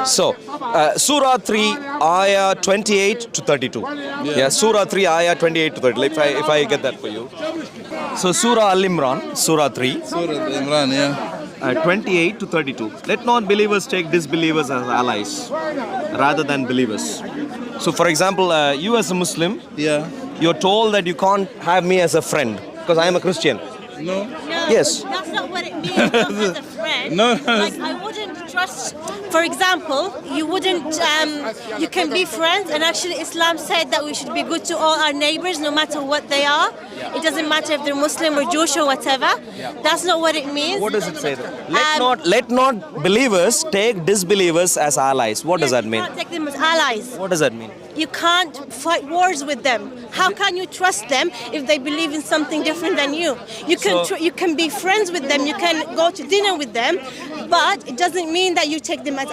So, Surah 3, Ayah 28 to 32. Yeah, Surah 3, Ayah 28 to 30. If I get that for you. So, Surah Al-Imran, Surah 3. Surah Imran, yeah. 28 to 32. Let non-believers take disbelievers as allies rather than believers. So, for example, you as a Muslim, Yeah. you're told that you can't have me as a friend because I am a Christian. No. Yes. That's not what it means. Not as a friend. No. Like I wouldn't trust. For example, you wouldn't. You can be friends, and actually, Islam said that we should be good to all our neighbors, no matter what they are. It doesn't matter if they're Muslim or Jewish or whatever. That's not what it means. What does it say there? Let not believers take disbelievers as allies. What does that mean? You can't take them as allies. What does that mean? You can't fight wars with them. How can you trust them if they believe in something different than you? You can be friends with them. You can go to dinner with them, but it doesn't mean that you take them as